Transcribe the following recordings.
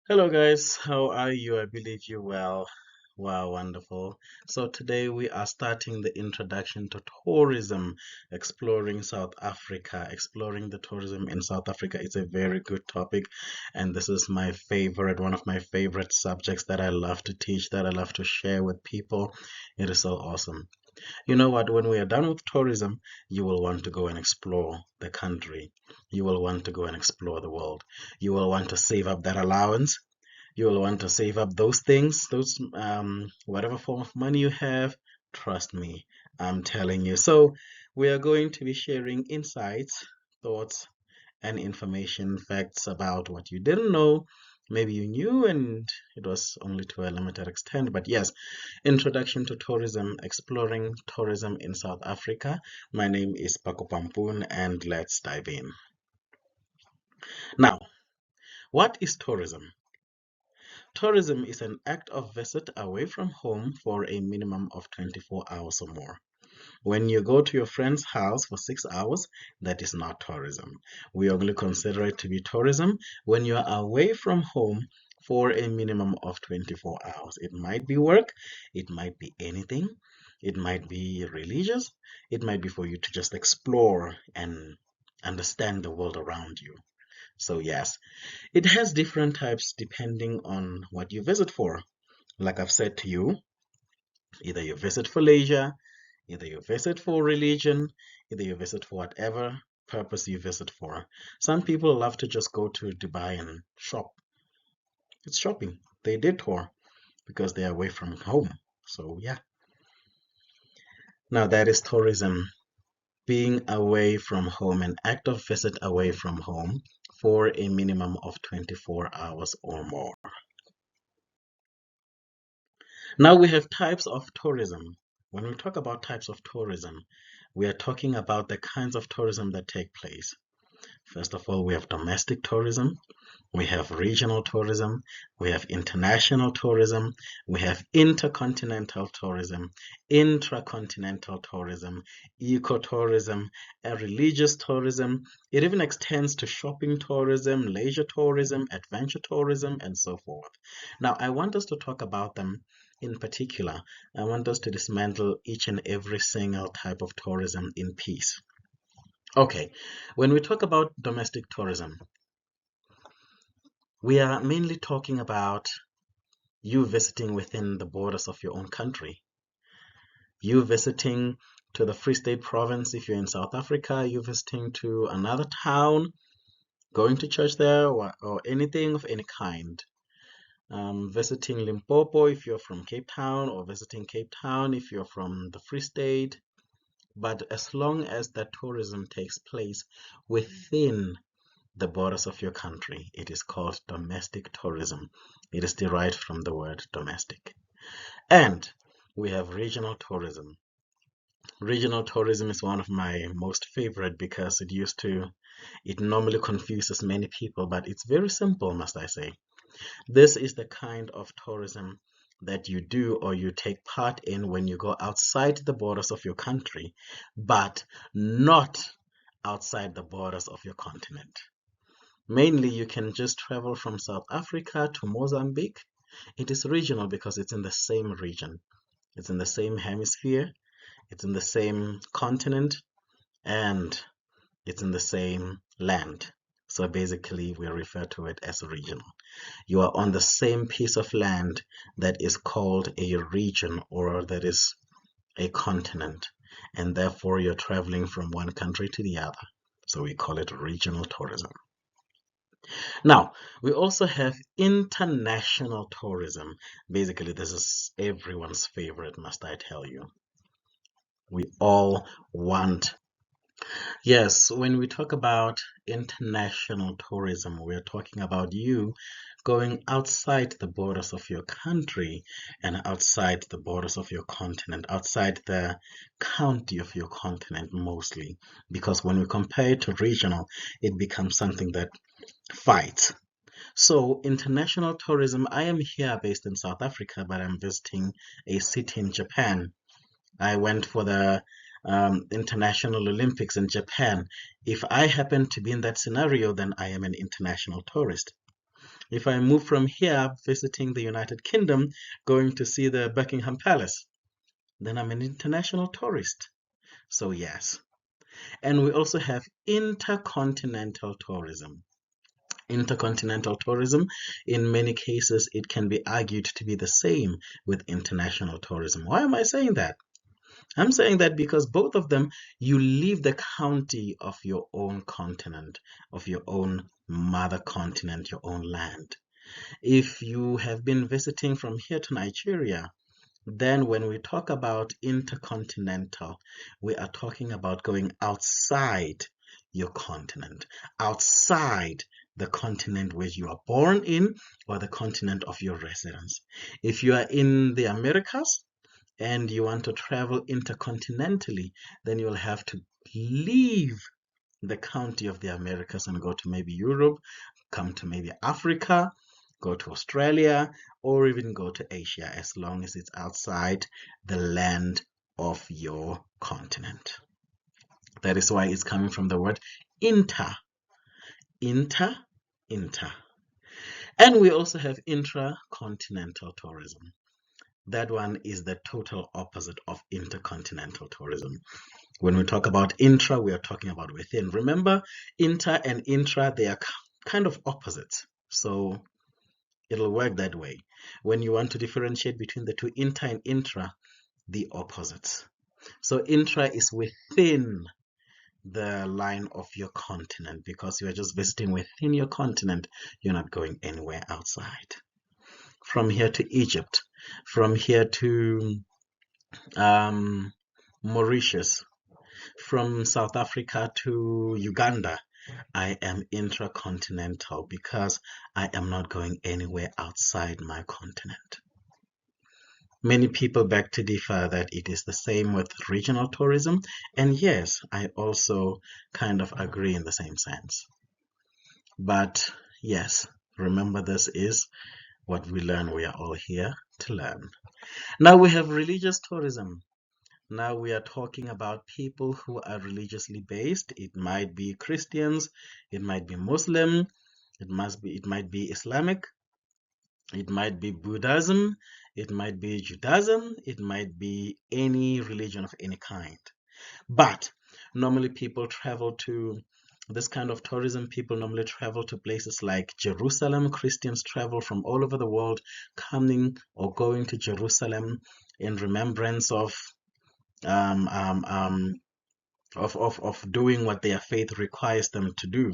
Hello guys, how are you? I believe you well. Wow, wonderful. So today we are starting the introduction to tourism, exploring South Africa. Exploring the tourism in South Africa is a very good topic, and this is my favorite, one of my favorite subjects that I love to teach, that I love to share with people. It is so awesome. You know what? When we are done with tourism, you will want to go and explore the country. You will want to go and explore the world. You will want to save up that allowance. You will want to save up those things, those whatever form of money you have. Trust me, I'm telling you. So we are going to be sharing insights, thoughts, and information, facts about what you didn't know. Maybe you knew and it was only to a limited extent. But yes, introduction to tourism, exploring tourism in South Africa. My name is Paco Pampoon, and let's dive in. Now, what is tourism? Tourism is an act of visit away from home for a minimum of 24 hours or more. When you go to your friend's house for 6 hours, that is not tourism. We only consider it to be tourism when you are away from home for a minimum of 24 hours. It might be work, it might be anything, it might be religious, it might be for you to just explore and understand the world around you. So, yes, it has different types depending on what you visit for. Like I've said to you, either you visit for leisure, either you visit for religion, either you visit for whatever purpose you visit for. Some people love to just go to Dubai and shop. It's shopping. They did tour because they're away from home. So, yeah. Now, that is tourism. Being away from home, an active visit away from home for a minimum of 24 hours or more. Now we have types of tourism. When we talk about types of tourism, we are talking about the kinds of tourism that take place. First of all, we have domestic tourism, we have regional tourism, we have international tourism, we have intercontinental tourism, intracontinental tourism, ecotourism, and religious tourism. It even extends to shopping tourism, leisure tourism, adventure tourism, and so forth. Now, I want us to talk about them in particular. I want us to dismantle each and every single type of tourism in piece. Okay, when we talk about domestic tourism, we are mainly talking about you visiting within the borders of your own country. You visiting to the Free State province if you're in South Africa, you visiting to another town, going to church there, or anything of any kind. Visiting Limpopo if you're from Cape Town, or visiting Cape Town if you're from the Free State. But as long as that tourism takes place within the borders of your country, it is called domestic tourism. It is derived from the word domestic. And we have regional tourism. Regional tourism is one of my most favorite because it normally confuses many people, but it's very simple, must I say. This is the kind of tourism that you do or you take part in when you go outside the borders of your country, but not outside the borders of your continent. Mainly, you can just travel from South Africa to Mozambique. It is regional because it's in the same region, it's in the same hemisphere, it's in the same continent, and it's in the same land. So basically, we refer to it as regional. You are on the same piece of land that is called a region or that is a continent, and therefore you're traveling from one country to the other. So we call it regional tourism. Now, we also have international tourism. Basically, this is everyone's favorite, must I tell you. We all want. Yes, when we talk about international tourism, we're talking about you going outside the borders of your country and outside the borders of your continent, outside the county of your continent mostly. Because when we compare it to regional, it becomes something that fights. So, international tourism, I am here based in South Africa, but I'm visiting a city in Japan. I went for the International Olympics in Japan. If I happen to be in that scenario, then I am an international tourist. If I move from here, visiting the United Kingdom, going to see the Buckingham Palace, then I'm an international tourist. So yes. And we also have intercontinental tourism. Intercontinental tourism, in many cases, it can be argued to be the same with international tourism. Why am I saying that? I'm saying that because both of them, you leave the county of your own continent, of your own mother continent, your own land. If you have been visiting from here to Nigeria, then when we talk about intercontinental, we are talking about going outside your continent, outside the continent where you are born in or the continent of your residence. If you are in the Americas and you want to travel intercontinentally, then you'll have to leave the county of the Americas and go to maybe Europe, come to maybe Africa, go to Australia, or even go to Asia, as long as it's outside the land of your continent. That is why it's coming from the word inter, inter, inter. And we also have intracontinental tourism. That one is the total opposite of intercontinental tourism. When we talk about intra, we are talking about within. Remember, inter and intra, they are kind of opposites. So it'll work that way. When you want to differentiate between the two, inter and intra, the opposites. So intra is within the line of your continent because you are just visiting within your continent. You're not going anywhere outside. From here to Egypt, from here to Mauritius, from South Africa to Uganda, I am intracontinental because I am not going anywhere outside my continent. Many people beg to differ that it is the same with regional tourism, and yes, I also kind of agree in the same sense. But yes, remember, this is what we learn. We are all here to learn. Now we have religious tourism. Now we are talking about people who are religiously based. It might be Christians, it might be Muslim, it might be Islamic, it might be Buddhism, it might be Judaism, it might be any religion of any kind. But normally people travel to this kind of tourism. People normally travel to places like Jerusalem. Christians travel from all over the world coming or going to Jerusalem in remembrance of doing what their faith requires them to do.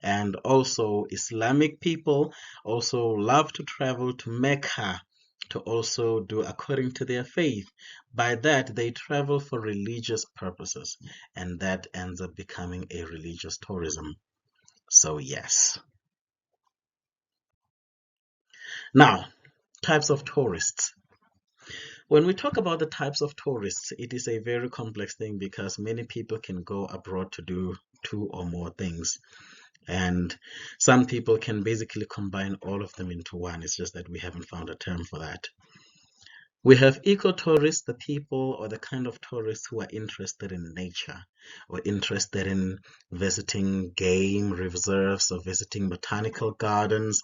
And also Islamic people also love to travel to Mecca to also do according to their faith. By that, they travel for religious purposes, and that ends up becoming a religious tourism. So yes. Now, types of tourists. When we talk about the types of tourists, it is a very complex thing because many people can go abroad to do two or more things. And some people can basically combine all of them into one. It's just that we haven't found a term for that. We have eco-tourists, the people or the kind of tourists who are interested in nature or interested in visiting game reserves or visiting botanical gardens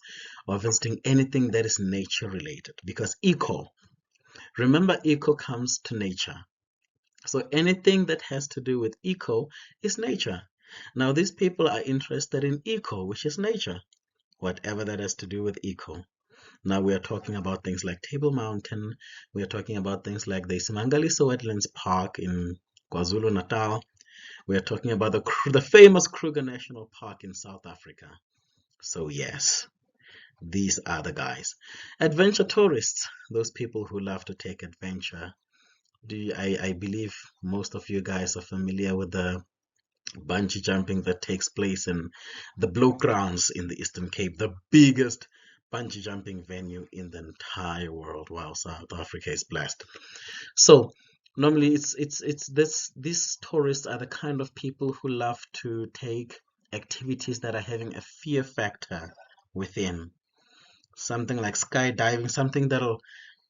or visiting anything that is nature related. Because eco, remember, eco comes to nature. So anything that has to do with eco is nature. Now, these people are interested in eco, which is nature, whatever that has to do with eco. Now, we are talking about things like Table Mountain. We are talking about things like the Isimangaliso Wetlands Park in KwaZulu-Natal. We are talking about the famous Kruger National Park in South Africa. So yes, these are the guys. Adventure tourists, those people who love to take adventure. I believe most of you guys are familiar with the bungee jumping that takes place in the Blue Grounds in the Eastern Cape, the biggest bungee jumping venue in the entire world. While South Africa is blessed. So normally these tourists are the kind of people who love to take activities that are having a fear factor within. Something like skydiving, something that'll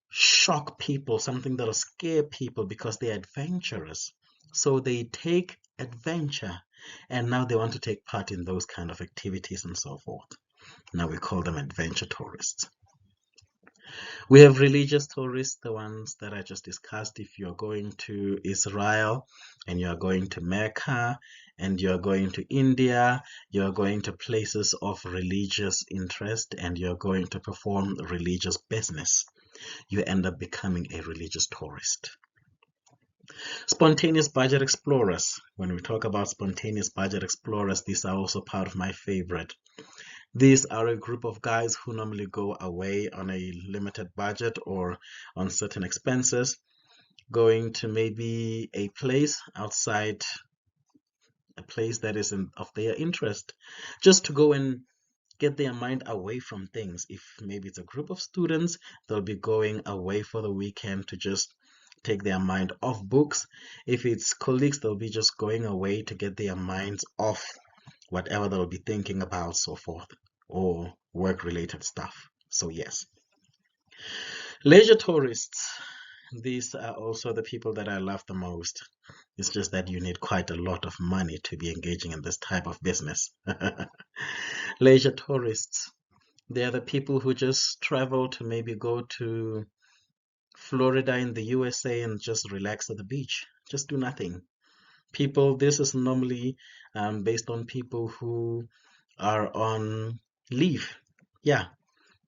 shock people, something that'll scare people because they're adventurous. So they take adventure and now they want to take part in those kind of activities and so forth. Now we call them adventure tourists. We have religious tourists, the ones that I just discussed. If you're going to Israel and you're going to Mecca and you're going to India, you're going to places of religious interest and you're going to perform religious business, you end up becoming a religious tourist. Spontaneous budget explorers. When we talk about spontaneous budget explorers, these are also part of my favorite. These are a group of guys who normally go away on a limited budget or on certain expenses, going to maybe a place outside, a place that is of their interest, just to go and get their mind away from things. If maybe it's a group of students, they'll be going away for the weekend to just take their mind off books. If it's colleagues, they'll be just going away to get their minds off whatever they'll be thinking about, so forth, or work related stuff. So yes, leisure tourists, these are also the people that I love the most. It's just that you need quite a lot of money to be engaging in this type of business. Leisure tourists, they are the people who just travel to maybe go to Florida in the USA and just relax at the beach, just do nothing. People, this is normally based on people who are on leave. Yeah,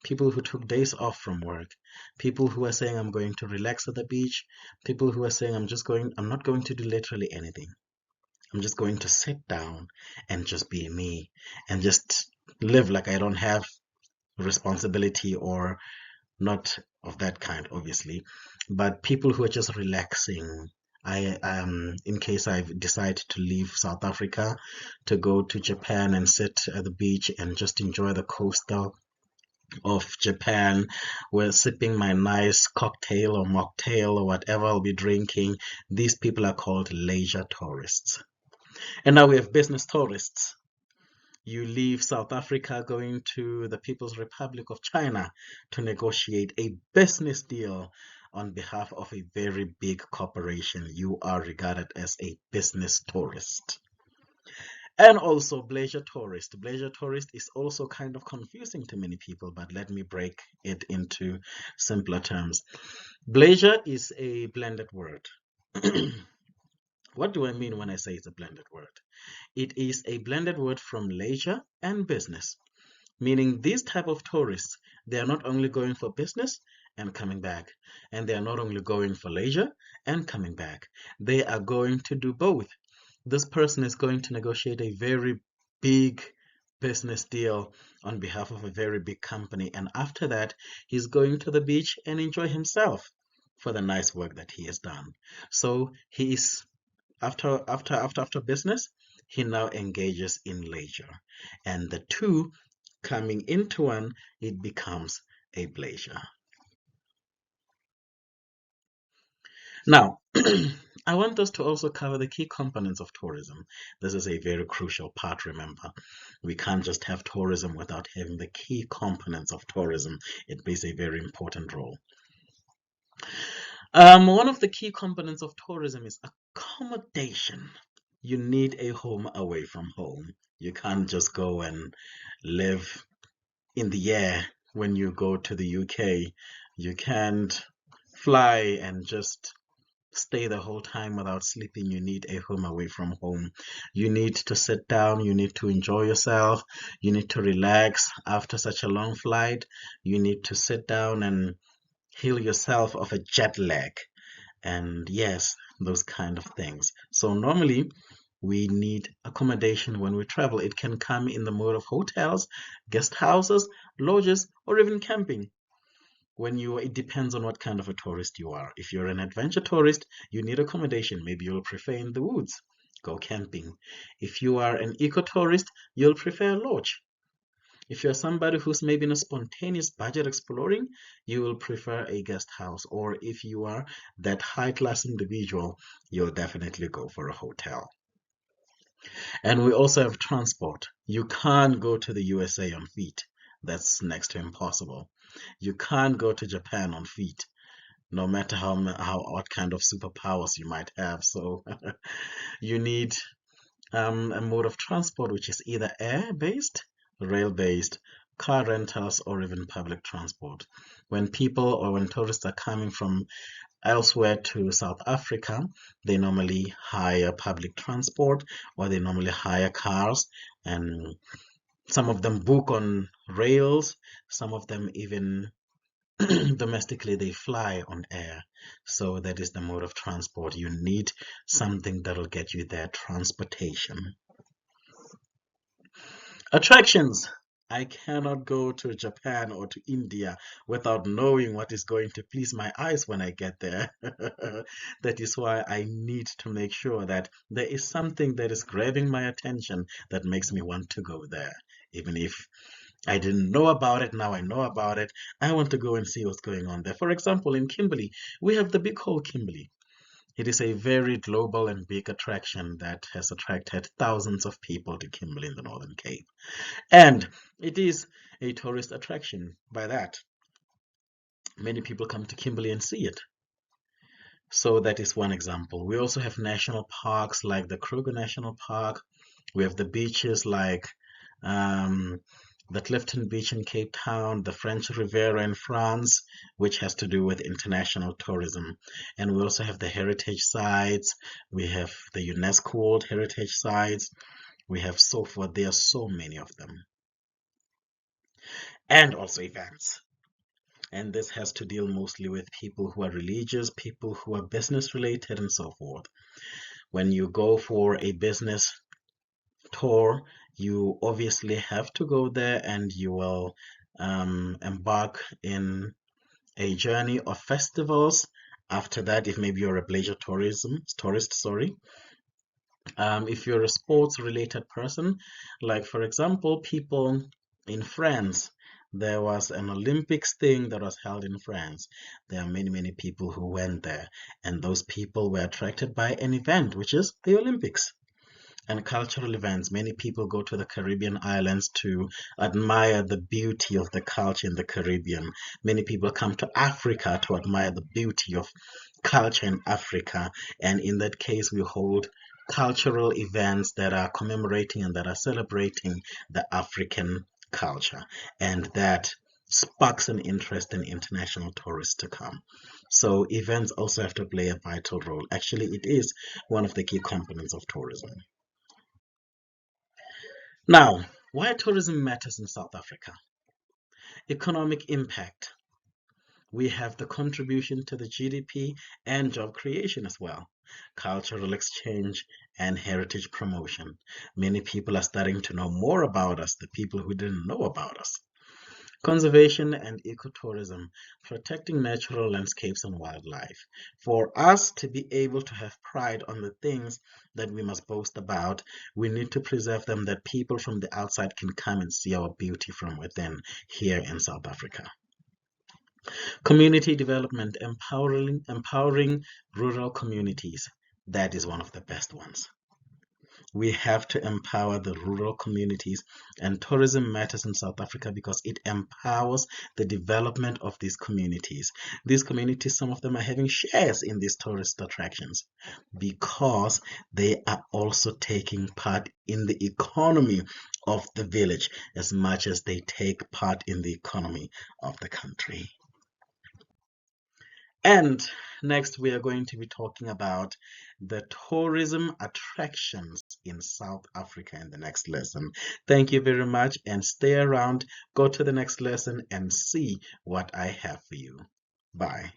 people who took days off from work, people who are saying, I'm going to relax at the beach, people who are saying, I'm not going to do literally anything. I'm just going to sit down and just be me and just live like I don't have responsibility, or not of that kind, obviously, but people who are just relaxing. In case I decide to leave South Africa to go to Japan and sit at the beach and just enjoy the coastal of Japan, where sipping my nice cocktail or mocktail or whatever I'll be drinking, these people are called leisure tourists. And now we have business tourists. You leave South Africa going to the People's Republic of China to negotiate a business deal on behalf of a very big corporation. You are regarded as a business tourist. And also bleisure tourist. Bleisure tourist is also kind of confusing to many people, but let me break it into simpler terms. Bleisure is a blended word. What do I mean when I say it's a blended word? It is a blended word from leisure and business, meaning these type of tourists, they are not only going for business and coming back, and they are not only going for leisure and coming back. They are going to do both. This person is going to negotiate a very big business deal on behalf of a very big company, and after that, he's going to the beach and enjoy himself for the nice work that he has done. So he is after business, he now engages in leisure, and the two coming into one, it becomes a pleasure. Now, I want us to also cover the key components of tourism. This is a very crucial part, remember. We can't just have tourism without having the key components of tourism. It plays a very important role. One of the key components of tourism is accommodation. You need a home away from home. You can't just go and live in the air when you go to the UK. You can't fly and just stay the whole time without sleeping. You need a home away from home. You need to sit down. You need to enjoy yourself. You need to relax after such a long flight. You need to sit down and heal yourself of a jet lag. And yes, those kind of things. So normally we need accommodation when we travel. It can come in the mode of hotels, guest houses, lodges, or even camping. It depends on what kind of a tourist you are. If you're an adventure tourist, you need accommodation. Maybe you'll prefer in the woods, go camping. If you are an eco tourist, you'll prefer a lodge. If you're somebody who's maybe in a spontaneous budget exploring, you will prefer a guest house. Or if you are that high class individual, you'll definitely go for a hotel. And we also have transport. You can't go to the USA on feet. That's next to impossible. You can't go to Japan on feet, no matter how what kind of superpowers you might have. So you need a mode of transport which is either air-based, rail-based, car rentals, or even public transport. When people or when tourists are coming from elsewhere to South Africa, they normally hire public transport or they normally hire cars, and some of them book on rails, some of them even domestically they fly on air. So that is the mode of transport. You need something that'll get you there, transportation. Attractions. I cannot go to Japan or to India without knowing what is going to please my eyes when I get there. That is why I need to make sure that there is something that is grabbing my attention that makes me want to go there. Even if I didn't know about it, now I know about it. I want to go and see what's going on there. For example, in Kimberley, we have the Big Hole Kimberley. It is a very global and big attraction that has attracted thousands of people to Kimberley in the Northern Cape. And it is a tourist attraction. By that, many people come to Kimberley and see it. So that is one example. We also have national parks like the Kruger National Park. We have the beaches like um, the Clifton Beach in Cape Town, the French Riviera in France, which has to do with international tourism. And we also have the heritage sites. We have the UNESCO World Heritage Sites. We have so forth. There are so many of them. And also events. And this has to deal mostly with people who are religious, people who are business related, and so forth. When you go for a business tour, you obviously have to go there and you will embark in a journey of festivals. After that, if maybe you're a pleasure tourist, sorry. If you're a sports related person, like for example, people in France, there was an Olympics thing that was held in France. There are many, many people who went there, and those people were attracted by an event, which is the Olympics. And cultural events. Many people go to the Caribbean islands to admire the beauty of the culture in the Caribbean. Many people come to Africa to admire the beauty of culture in Africa. And in that case, we hold cultural events that are commemorating and that are celebrating the African culture. And that sparks an interest in international tourists to come. So events also have to play a vital role. Actually, it is one of the key components of tourism. Now, why tourism matters in South Africa? Economic impact. We have the contribution to the GDP and job creation as well. Cultural exchange and heritage promotion. Many people are starting to know more about us, the people who didn't know about us. Conservation and ecotourism, protecting natural landscapes and wildlife. For us to be able to have pride on the things that we must boast about, we need to preserve them that people from the outside can come and see our beauty from within here in South Africa. Community development, empowering rural communities. That is one of the best ones. We have to empower the rural communities, and tourism matters in South Africa because it empowers the development of these communities. These communities, some of them are having shares in these tourist attractions because they are also taking part in the economy of the village as much as they take part in the economy of the country. And next, we are going to be talking about the tourism attractions in South Africa in the next lesson. Thank you very much and stay around. Go to the next lesson and see what I have for you. Bye.